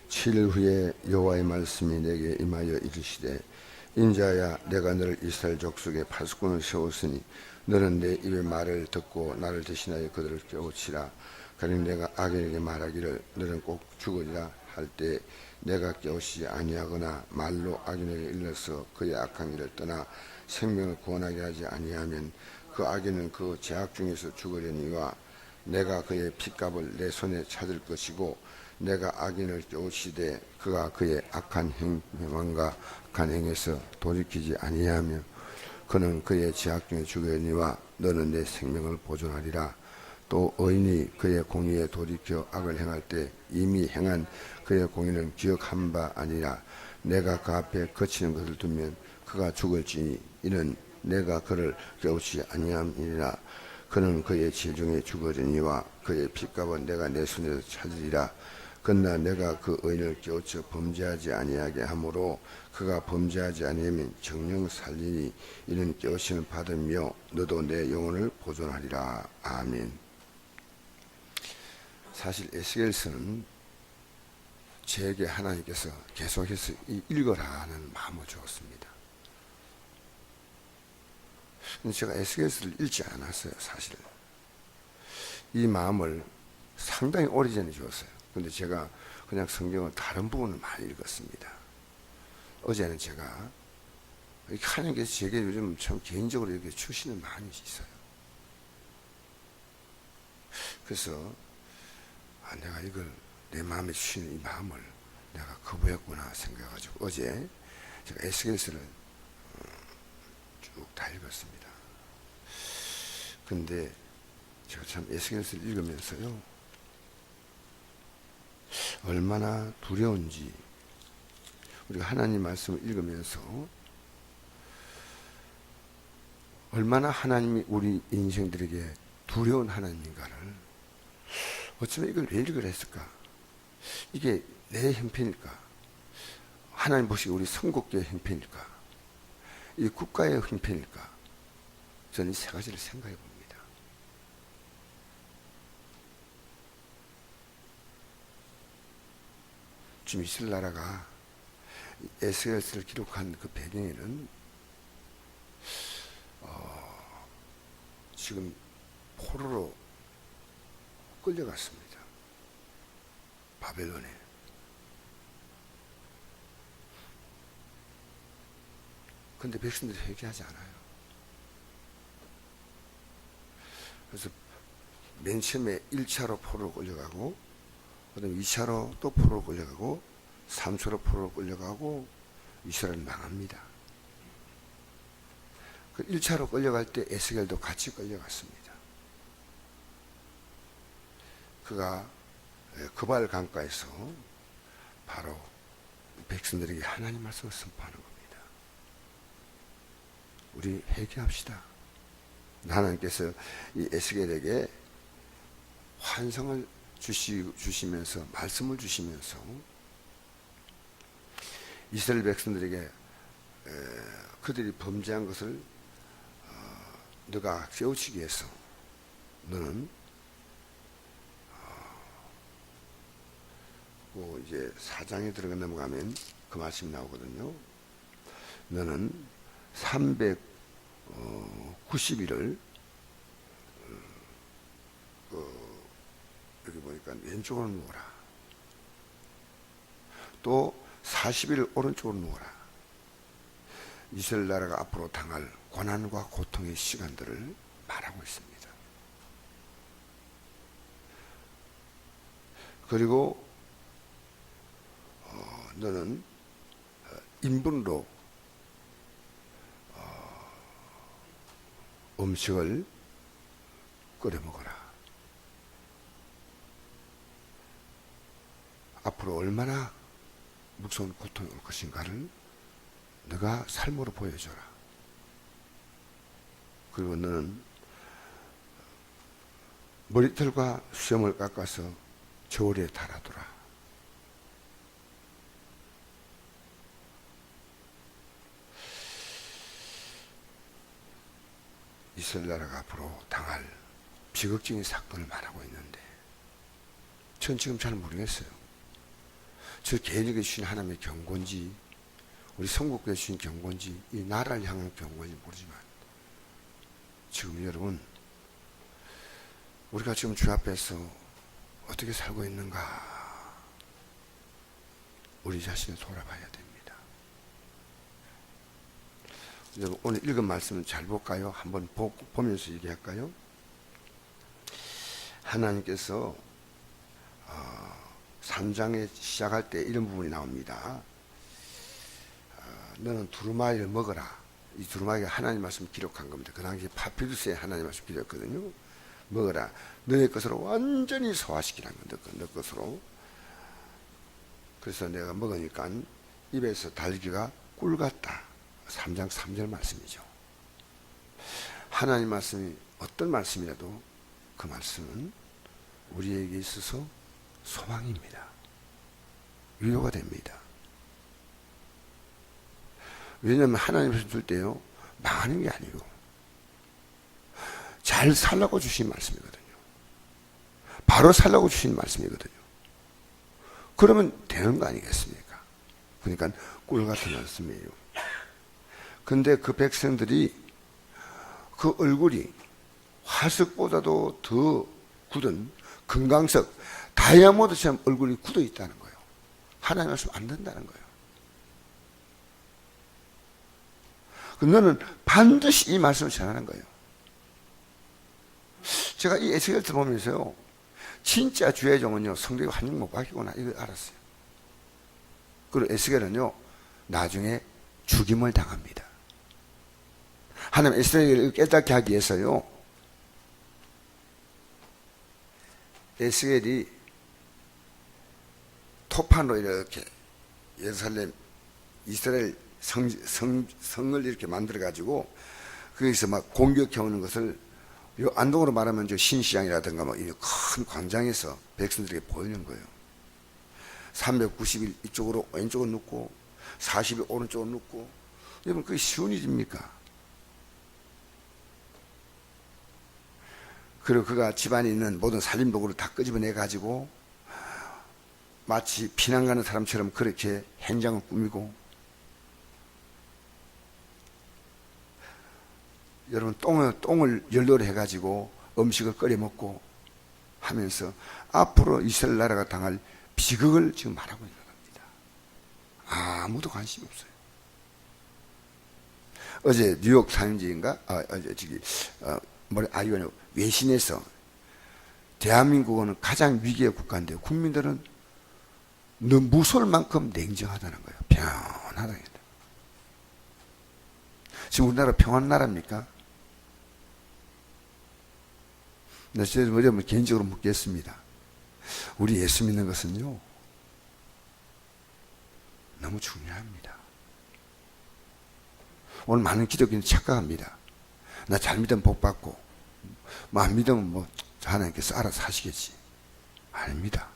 7일 후에 여호와의 말씀이 내게 임하여 이르시되 인자야 내가 너를 이스라엘 족속의 파수꾼을 세웠으니 너는 내 입의 말을 듣고 나를 대신하여 그들을 깨우치라. 가령 내가 악인에게 말하기를 너는 꼭 죽으리라 할 때 내가 깨우치지 아니하거나 말로 악인에게 일러서 그의 악한 길을 떠나 생명을 구원하게 하지 아니하면 그 악인은 그 죄악 중에서 죽으려니와 내가 그의 핏값을 내 손에 찾을 것이고 내가 악인을 깨우치되 그가 그의 악한 행망과 악한 행에서 돌이키지 아니하며 그는 그의 죄악 중에 죽으려니와 너는 내 생명을 보존하리라. 또 의인이 그의 공의에 돌이켜 악을 행할 때 이미 행한 그의 공의는 기억한 바 아니라 내가 그 앞에 거치는 것을 두면 그가 죽을지니 이는 내가 그를 깨우치지 아니함이니라. 그는 그의 죄 중에 죽으려니와 그의 핏값은 내가 내 손에서 찾으리라. 그러나 내가 그 의인을 깨우쳐 범죄하지 아니하게 하므로 그가 범죄하지 아니하면 정령 살리니 이는 깨우침을 받으며 너도 내 영혼을 보존하리라. 아멘. 사실 에스겔서는 제게 하나님께서 계속해서 읽어라 하는 마음을 주었습니다. 근데 제가 에스겔서를 읽지 않았어요. 사실 이 마음을 상당히 오래전에 주었어요. 근데 제가 그냥 성경을 다른 부분을 많이 읽었습니다. 어제는 제가 하나님께서 제게 요즘 참 개인적으로 이렇게 주시는 많이 있어요. 그래서 내가 이걸 내 마음에 주시는 이 마음을 내가 거부했구나 생각해가지고 어제 제가 에스겔서를 쭉 다 읽었습니다. 근데 제가 참 에스겔서를 읽으면서요 얼마나 두려운지 우리가 하나님 말씀을 읽으면서 얼마나 하나님이 우리 인생들에게 두려운 하나님인가를 어쩌면 이걸 왜 읽으려 했을까? 이게 내 형편일까? 하나님 보시기에 우리 선국교의 형편일까? 이 국가의 형편일까? 저는 이 세 가지를 생각해 봅니다. 지금 이스라엘 나라가 에스겔서를 기록한 그 배경에는 지금 포로로 끌려갔습니다. 바벨론에. 근데 백성들이 회개하지 않아요. 그래서 맨 처음에 1차로 포로로 끌려가고 그 다음에 2차로 또 포로로 끌려가고 3차로 포로로 끌려가고 이스라엘은 망합니다. 그 1차로 끌려갈 때 에스겔도 같이 끌려갔습니다. 그가 그발 강가에서 바로 백성들에게 하나님 말씀을 선포하는 겁니다. 우리 회개합시다. 하나님께서 이 에스겔에게 환상을 주시면서 말씀을 주시면서 이스라엘 백성들에게 그들이 범죄한 것을 너가 깨우치기 위해서 너는 이제 4장에 들어가 넘어가면 그 말씀이 나오거든요. 너는 390일을 여기 보니까 왼쪽으로 누워라. 또 40일 오른쪽으로 누워라. 이스라엘 나라가 앞으로 당할 고난과 고통의 시간들을 말하고 있습니다. 그리고 너는 인분으로 음식을 끓여 먹어라. 앞으로 얼마나 무서운 고통이 올 것인가를 너가 삶으로 보여줘라. 그리고 너는 머리털과 수염을 깎아서 저울에 달아두라. 이스라엘 나라가 앞으로 당할 비극적인 사건을 말하고 있는데 전 지금 잘 모르겠어요. 저 개인에게 주신 하나님의 경고인지 우리 성국교에 주신 경고인지 이 나라를 향한 경고인지 모르지만 지금 여러분 우리가 지금 주 앞에서 어떻게 살고 있는가 우리 자신을 돌아봐야 됩니다. 여러분 오늘 읽은 말씀은 잘 볼까요? 한번 보면서 얘기할까요? 하나님께서 3장에 시작할 때 이런 부분이 나옵니다. 너는 두루마리를 먹어라. 이 두루마리가 하나님 말씀을 기록한 겁니다. 그 당시에 파피루스에 하나님 말씀을 기록했거든요. 먹어라. 너의 것으로 완전히 소화시키라는 겁니다. 너 것으로. 그래서 내가 먹으니까 입에서 달기가 꿀 같다. 3장 3절 말씀이죠. 하나님 말씀이 어떤 말씀이라도 그 말씀은 우리에게 있어서 소망입니다. 위로가 됩니다. 왜냐하면 하나님 말씀 줄 때요 망하는 게 아니고 잘 살라고 주신 말씀이거든요. 바로 살라고 주신 말씀이거든요. 그러면 되는 거 아니겠습니까? 그러니까 꿀 같은 말씀이에요. 근데 그 백성들이 그 얼굴이 화석보다도 더 굳은 금강석 다이아몬드처럼 얼굴이 굳어 있다는 거예요. 하나님 말씀 안 된다는 거예요. 너는 반드시 이 말씀을 전하는 거예요. 제가 이 에스겔을 들어보면서요 진짜 주의 종은요 성경에 한영 못 박히구나 이걸 알았어요. 그리고 에스겔은요 나중에 죽임을 당합니다. 하나님 에스겔을 깨닫게 하기 위해서요 에스겔이 토판으로 이렇게 예루살렘 이스라엘 성을 이렇게 만들어 가지고 거기서 막 공격해 오는 것을 요 안동으로 말하면 저 신시장이라든가 뭐 이 큰 광장에서 백성들에게 보이는 거예요. 390일 이쪽으로 왼쪽으로 눕고 40일 오른쪽으로 눕고 여러분 그게 쉬운 일입니까? 그리고 그가 집안에 있는 모든 살림도구를 다 끄집어내 가지고 마치 피난 가는 사람처럼 그렇게 행장을 꾸미고 여러분 똥을 연료로 해가지고 음식을 끓여 먹고 하면서 앞으로 이스라엘 나라가 당할 비극을 지금 말하고 있는 겁니다. 아무도 관심이 없어요. 어제 뉴욕 타임즈인가 이거는 외신에서 대한민국은 가장 위기의 국가인데요. 국민들은 너무 무서울 만큼 냉정하다는 거예요. 편안하다. 지금 우리나라 평안한 나라입니까? 제가 개인적으로 묻겠습니다. 우리 예수 믿는 것은요 너무 중요합니다. 오늘 많은 기독교인이 착각합니다. 나 잘 믿으면 복 받고 뭐 안 믿으면 뭐 하나님께서 알아서 하시겠지. 아닙니다.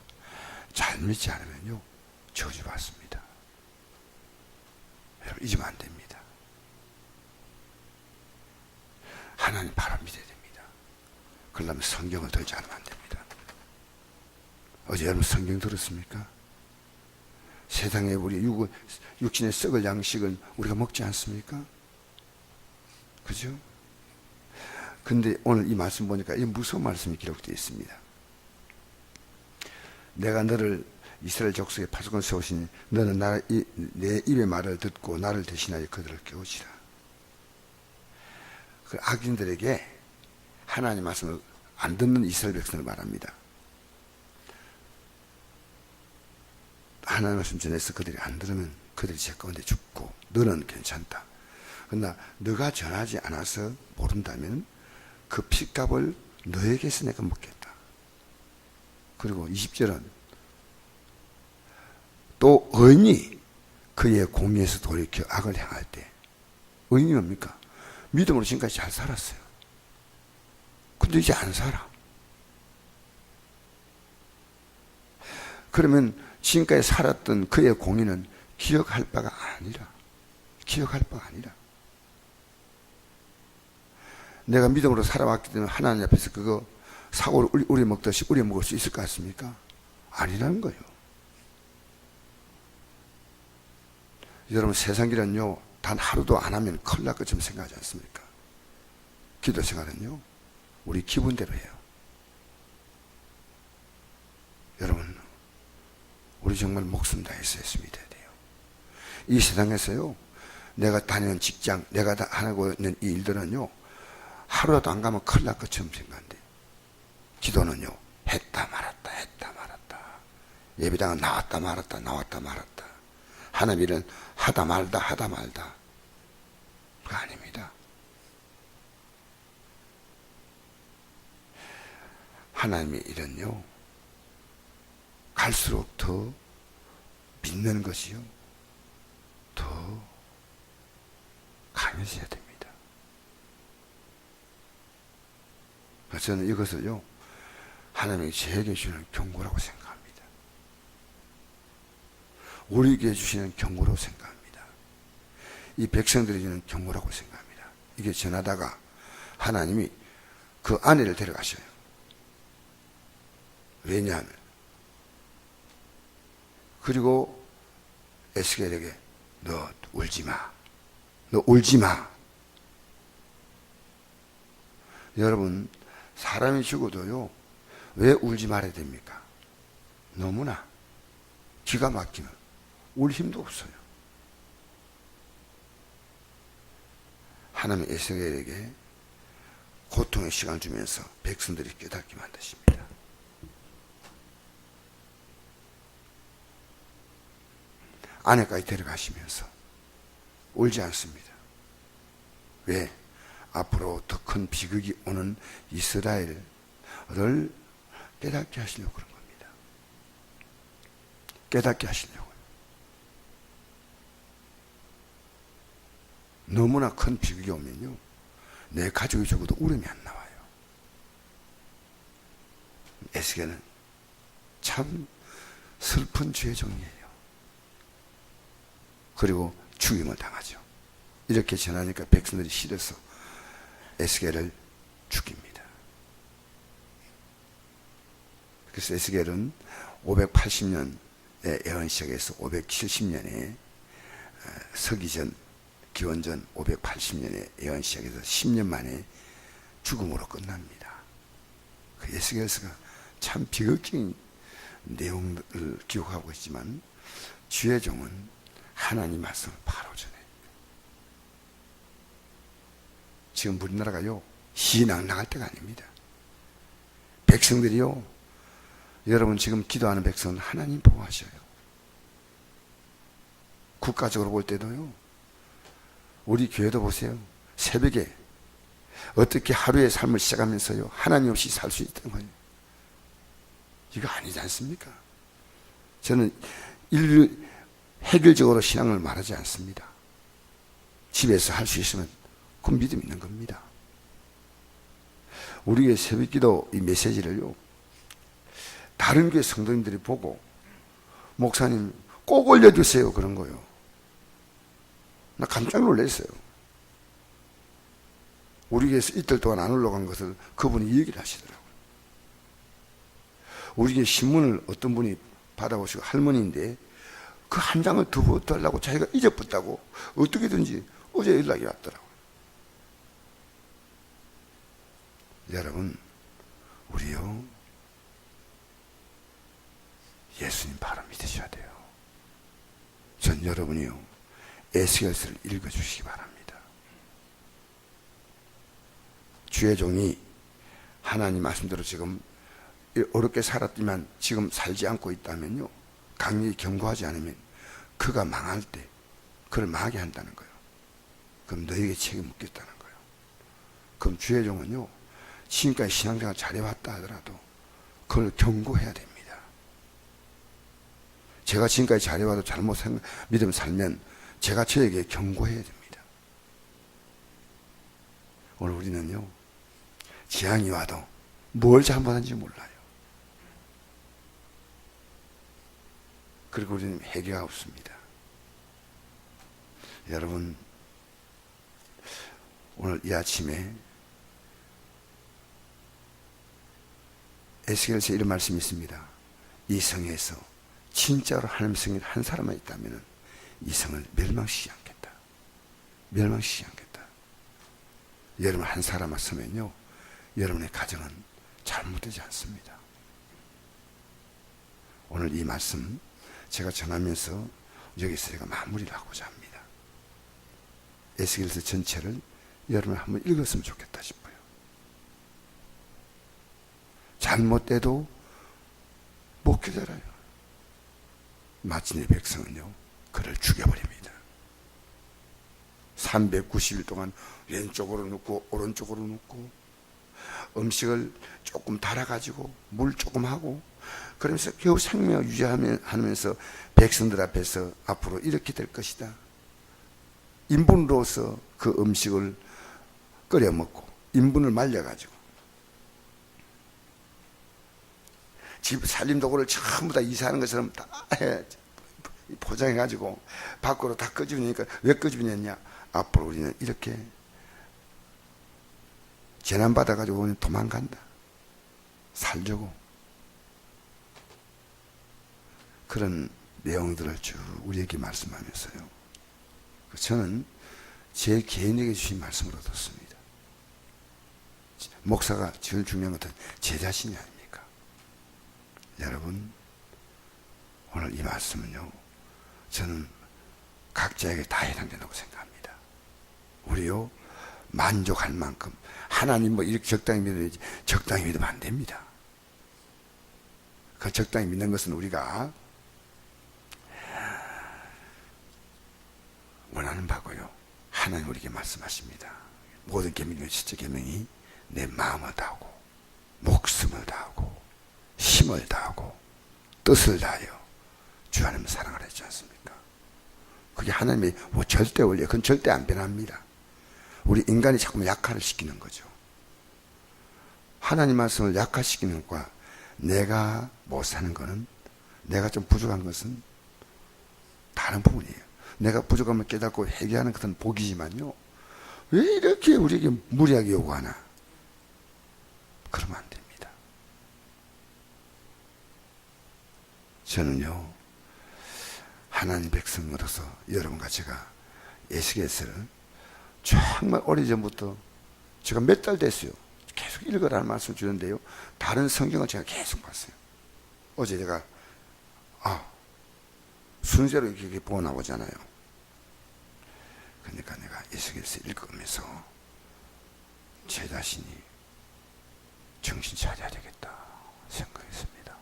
잘 믿지 않으면요 저주 받습니다. 여러분 잊으면 안 됩니다. 하나님 바로 믿어야 됩니다. 그러려면 성경을 들지 않으면 안 됩니다. 어제 여러분 성경 들었습니까? 세상에 우리 육신의 썩을 양식은 우리가 먹지 않습니까? 그죠? 근데 오늘 이 말씀 보니까 이 무서운 말씀이 기록되어 있습니다. 내가 너를 이스라엘 족속의 파수꾼 세우시니 너는 내 입의 말을 듣고 나를 대신하여 그들을 깨우치라. 그 악인들에게 하나님 말씀을 안 듣는 이스라엘 백성을 말합니다. 하나님 말씀 전해서 그들이 안 들으면 그들이 제 가운데 죽고 너는 괜찮다. 그러나 너가 전하지 않아서 모른다면 그 핏값을 너에게서 내가 묻겠다. 그리고 20절은 또 의인이 그의 공의에서 돌이켜 악을 행할 때 의인이 뭡니까? 믿음으로 지금까지 잘 살았어요. 근데 이제 안 살아. 그러면 지금까지 살았던 그의 공의는 기억할 바가 아니라 내가 믿음으로 살아왔기 때문에 하나님 앞에서 그거 사고를 우려 먹듯이 우려 먹을 수 있을 것 같습니까? 아니라는 거예요. 여러분 세상 길은요 단 하루도 안 하면 큰일 날 것처럼 생각하지 않습니까? 기도 생활은요 우리 기분대로 해요. 여러분 우리 정말 목숨 다해서 예수 믿어야 돼요. 이 세상에서요 내가 다니는 직장, 내가 하고 있는 이 일들은요 하루라도 안 가면 큰일 날 것처럼 생각한대요. 기도는요 했다 말았다 했다 말았다. 예배당은 나왔다 말았다 나왔다 말았다. 하나님 일은 하다 말다 하다 말다. 그거 아닙니다. 하나님의 일은요 갈수록 더 믿는 것이요 더 강해져야 됩니다. 그래서 저는 이것을요 하나님이 저에게 주시는 경고라고 생각합니다. 우리에게 주시는 경고라고 생각합니다. 이 백성들이 주는 경고라고 생각합니다. 이게 전하다가 하나님이 그 아내를 데려가셔요. 왜냐하면 그리고 에스겔에게 너 울지마 너 울지마. 여러분 사람이 죽어도요 왜 울지 말아야 됩니까? 너무나 기가 막히면 울 힘도 없어요. 하나님 에스겔에게 고통의 시간을 주면서 백성들이 깨닫게 만드십니다. 아내까지 데려가시면서 울지 않습니다. 왜? 앞으로 더 큰 비극이 오는 이스라엘을 깨닫게 하시려고 그런 겁니다. 깨닫게 하시려고요. 너무나 큰 비극이 오면요 내 가족이 죽어도 울음이 안 나와요. 에스겔은 참 슬픈 죄의 종이에요. 그리고 죽임을 당하죠. 이렇게 전하니까 백성들이 싫어서 에스겔을 죽입니다. 그래서 에스겔은 580년에 예언 시작해서 570년에 서기전 기원전 580년에 예언 시작해서 10년 만에 죽음으로 끝납니다. 그 에스겔서가 참 비극적인 내용을 기록하고 있지만 주의 종은 하나님 말씀을 바로 전해. 지금 우리나라가요 희낙낙할 때가 아닙니다. 백성들이요 여러분 지금 기도하는 백성은 하나님 보호하셔요. 국가적으로 볼 때도요 우리 교회도 보세요. 새벽에 어떻게 하루의 삶을 시작하면서요 하나님 없이 살 수 있다는 거예요. 이거 아니지 않습니까? 저는 획일적으로 신앙을 말하지 않습니다. 집에서 할 수 있으면 그 믿음 있는 겁니다. 우리의 새벽기도 이 메시지를요 다른 교회 성도님들이 보고 목사님 꼭 올려주세요 그런 거요. 나 깜짝 놀랐어요. 우리 교회에서 이틀 동안 안 올라간 것을 그분이 얘기를 하시더라고요. 우리 교회 신문을 어떤 분이 받아오시고 할머니인데 그 한 장을 더 달라고 자기가 잊어붙다고 어떻게든지 어제 연락이 왔더라고요. 여러분 우리요 예수님 바로 믿으셔야 돼요. 전 여러분이요 에스겔서를 읽어주시기 바랍니다. 주의 종이 하나님 말씀대로 지금 어렵게 살았지만 지금 살지 않고 있다면요 강력히 경고하지 않으면 그가 망할 때 그를 망하게 한다는 거예요. 그럼 너에게 책임 묻겠다는 거예요. 그럼 주의 종은요 지금까지 신앙생활 잘해왔다 하더라도 그걸 경고해야 됩니다. 제가 지금까지 잘해와도 잘못 믿음 살면 제가 저에게 경고해야 됩니다. 오늘 우리는요 재앙이 와도 뭘 잘못한지 몰라요. 그리고 우리는 해결가 없습니다. 여러분 오늘 이 아침에 에스겔서에 이런 말씀이 있습니다. 이 성에서 진짜로 하나님 성인 한 사람만 있다면 이 성을 멸망시키지 않겠다. 멸망시키지 않겠다. 여러분 한 사람 왔으면요, 여러분의 가정은 잘못되지 않습니다. 오늘 이 말씀 제가 전하면서 여기서 제가 마무리를 하고자 합니다. 에스겔서 전체를 여러분 한번 읽었으면 좋겠다 싶어요. 잘못돼도 못 기다려요. 마치 내 백성은요, 그를 죽여버립니다. 390일 동안 왼쪽으로 눕고 오른쪽으로 눕고 음식을 조금 달아가지고 물 조금 하고 그러면서 겨우 생명을 유지하면서 백성들 앞에서 앞으로 이렇게 될 것이다. 인분으로서 그 음식을 끓여 먹고 인분을 말려가지고 집 살림도구를 전부 다 이사하는 것처럼 다 포장해가지고 밖으로 다 끄집으니까 왜 끄집으냐냐, 앞으로 우리는 이렇게 재난받아가지고 우리는 도망간다. 살려고. 그런 내용들을 쭉 우리에게 말씀하면서요, 저는 제 개인에게 주신 말씀을 얻었습니다. 목사가 제일 중요한 것은 제 자신이 아닙니까? 여러분, 오늘 이 말씀은요, 저는 각자에게 다 해당된다고 생각합니다. 우리요, 만족할 만큼 하나님 뭐 이렇게 적당히 믿어야지, 적당히 믿으면 안 됩니다. 그 적당히 믿는 것은 우리가 원하는 바고요, 하나님 우리에게 말씀하십니다. 모든 계명 중 첫째 계명이 내 마음을 다하고 목숨을 다하고 힘을 다하고 뜻을 다하여 주 하나님을 사랑하라 했지 않습니까? 그게 하나님의 뭐 절대 원리예요. 그건 절대 안 변합니다. 우리 인간이 자꾸 약화를 시키는 거죠. 하나님 말씀을 약화시키는 것과 내가 못 사는 것은, 내가 좀 부족한 것은 다른 부분이에요. 내가 부족함을 깨닫고 회개하는 것은 복이지만요, 왜 이렇게 우리에게 무리하게 요구하나? 그러면 안 됩니다. 저는요, 하나님 백성으로서 여러분과 제가 에스겔서를 정말 오래전부터, 제가 몇 달 됐어요, 계속 읽으라는 말씀을 주는데요, 다른 성경을 제가 계속 봤어요. 어제 제가 순서로 이렇게 보고 나오잖아요. 그러니까 내가 에스겔서 읽으면서 제 자신이 정신 차려야 되겠다 생각했습니다.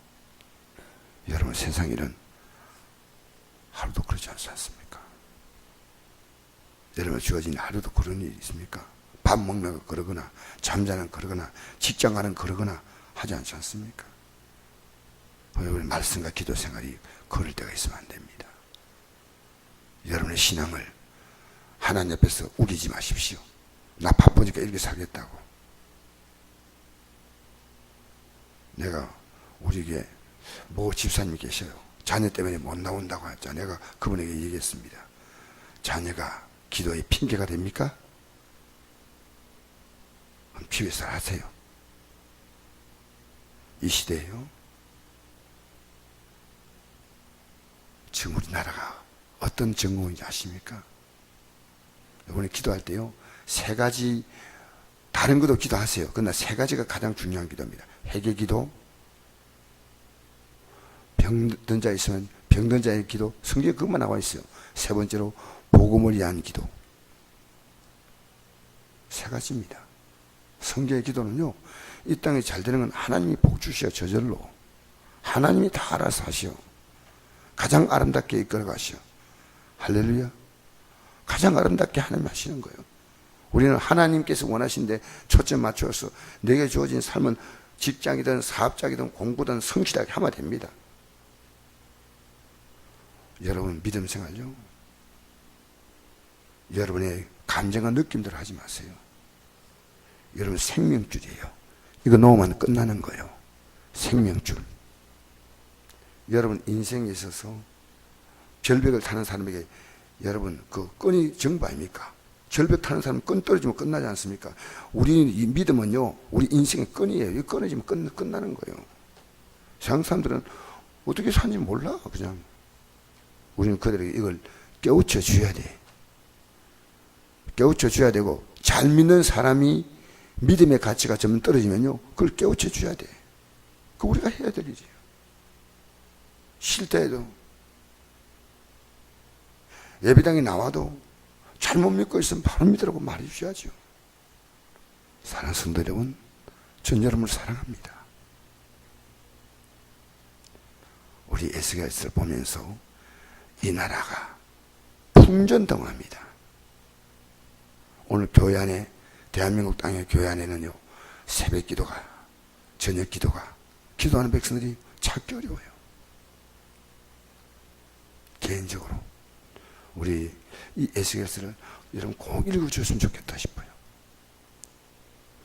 여러분, 세상 일은 하루도 그러지 않지 않습니까? 여러분 주어진 하루도 그런 일이 있습니까? 밥 먹는 거 그러거나 잠자는 그러거나 직장 가는 그러거나 하지 않지 않습니까? 여러분 말씀과 기도 생활이 그럴 때가 있으면 안 됩니다. 여러분의 신앙을 하나님 앞에서 우기지 마십시오. 나 바쁘니까 이렇게 살겠다고. 내가 우리에게 모 집사님이 계셔요. 자녀 때문에 못 나온다고 했죠. 내가 그분에게 얘기했습니다. 자녀가 기도의 핑계가 됩니까? 그럼 피회사를 하세요. 이 시대에요, 지금 우리나라가 어떤 전공인지 아십니까? 이번에 기도할 때요, 세 가지, 다른 것도 기도하세요. 그러나 세 가지가 가장 중요한 기도입니다. 회개 기도, 병든 자 있으면 병든 자의 기도, 성경에 그것만 나와 있어요. 세 번째로 복음을 위한 기도. 세 가지입니다. 성경의 기도는요, 이 땅에 잘 되는 건 하나님이 복 주시어 저절로 하나님이 다 알아서 하시오. 가장 아름답게 이끌어 가시오. 할렐루야. 가장 아름답게 하나님 하시는 거예요. 우리는 하나님께서 원하신데 초점 맞춰서 내게 주어진 삶은 직장이든 사업장이든 공부든 성실하게 하면 됩니다. 여러분 믿음 생활요, 여러분의 감정과 느낌대로 하지 마세요. 여러분 생명줄이에요. 이거 놓으면 끝나는 거예요. 생명줄. 여러분 인생에 있어서 절벽을 타는 사람에게 여러분 그 끈이 전부 아닙니까? 절벽 타는 사람은 끈 떨어지면 끝나지 않습니까? 우리 이 믿음은요, 우리 인생의 끈이에요. 이 끊어지면 끝나는 거예요. 세상 사람들은 어떻게 사는지 몰라. 그냥 우리는 그들에게 이걸 깨우쳐 줘야 돼. 깨우쳐 줘야 되고, 잘 믿는 사람이 믿음의 가치가 좀 떨어지면요, 그걸 깨우쳐 줘야 돼. 그거 우리가 해야 될 일이에요. 싫다 해도, 예배당에 나와도 잘못 믿고 있으면 바로 믿으라고 말해 주셔야죠. 사랑하는 성도 여러분, 전 여러분을 사랑합니다. 우리 에스겔서를 보면서 이 나라가 풍전등화합니다. 오늘 교회 안에, 대한민국 땅의 교회 안에는요, 새벽 기도가, 저녁 기도가, 기도하는 백성들이 찾기 어려워요. 개인적으로 우리 이 에스겔서를 여러분 꼭 읽어주셨으면 좋겠다 싶어요.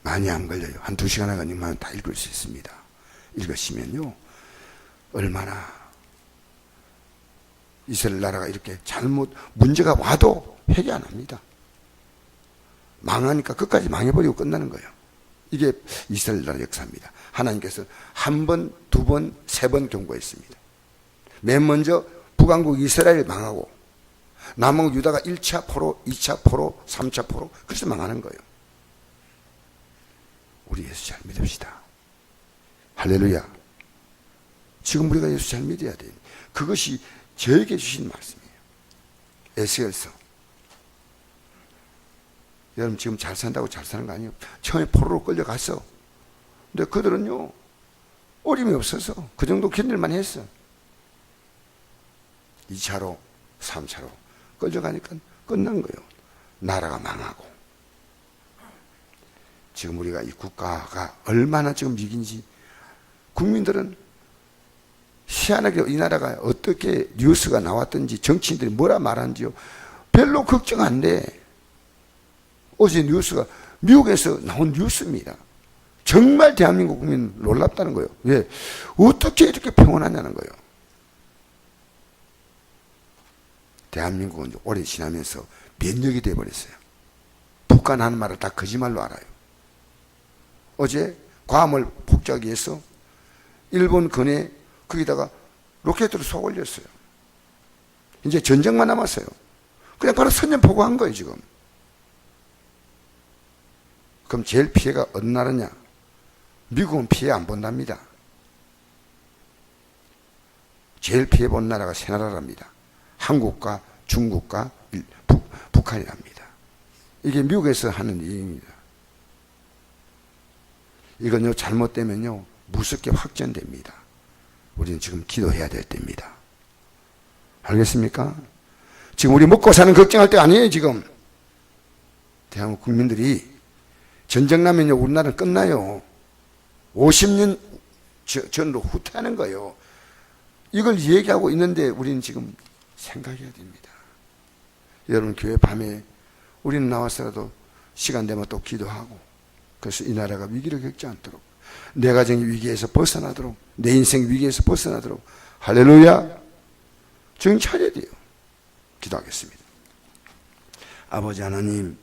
많이 안 걸려요. 한 2시간 아니면 다 읽을 수 있습니다. 읽으시면요, 얼마나 이스라엘 나라가 이렇게 문제가 와도 회개 안 합니다. 망하니까 끝까지 망해버리고 끝나는 거예요. 이게 이스라엘 나라 역사입니다. 하나님께서 1번, 2번, 3번 경고했습니다. 맨 먼저 북왕국 이스라엘 망하고, 남왕국 유다가 1차 포로, 2차 포로, 3차 포로, 그래서 망하는 거예요. 우리 예수 잘 믿읍시다. 할렐루야. 지금 우리가 예수 잘 믿어야 돼요. 그것이 저에게 주신 말씀이에요. 에스겔서. 여러분 지금 잘 산다고 잘 사는 거 아니에요. 처음에 포로로 끌려갔어. 근데 그들은요, 어림이 없어서 그 정도 견딜만 했어. 2차로 3차로 끌려가니까 끝난 거예요. 나라가 망하고. 지금 우리가 이 국가가 얼마나 지금 위기인지, 국민들은 희한하게 이 나라가 어떻게 뉴스가 나왔든지 정치인들이 뭐라 말하는지요, 별로 걱정 안 돼. 어제 뉴스가 미국에서 나온 뉴스입니다. 정말 대한민국 국민 놀랍다는 거예요. 왜? 어떻게 이렇게 평온하냐는 거예요. 대한민국은 오래 지나면서 면역이 돼버렸어요. 북한 하는 말을 다 거짓말로 알아요. 어제 괌을 폭격하기 위해서 일본 근해 거기다가 로켓으로 쏘아 올렸어요. 이제 전쟁만 남았어요. 그냥 바로 선전포고한 거예요 지금. 그럼 제일 피해가 어느 나라냐? 미국은 피해 안 본답니다. 제일 피해 본 나라가 3나라랍니다. 한국과 중국과 북한이랍니다. 이게 미국에서 하는 일입니다. 이건요, 잘못되면요, 무섭게 확전됩니다. 우리는 지금 기도해야 될 때입니다. 알겠습니까? 지금 우리 먹고 사는 걱정할 때 아니에요, 지금. 대한민국 국민들이 전쟁 나면요, 우리나라는 끝나요. 50년 전으로 후퇴하는 거예요. 이걸 얘기하고 있는데 우리는 지금 생각해야 됩니다. 여러분, 교회 밤에 우리는 나와서라도 시간 되면 또 기도하고, 그래서 이 나라가 위기를 겪지 않도록, 내 가정의 위기에서 벗어나도록, 내 인생 위기에서 벗어나도록, 할렐루야, 정신 차려야 돼요. 기도하겠습니다. 아버지 하나님,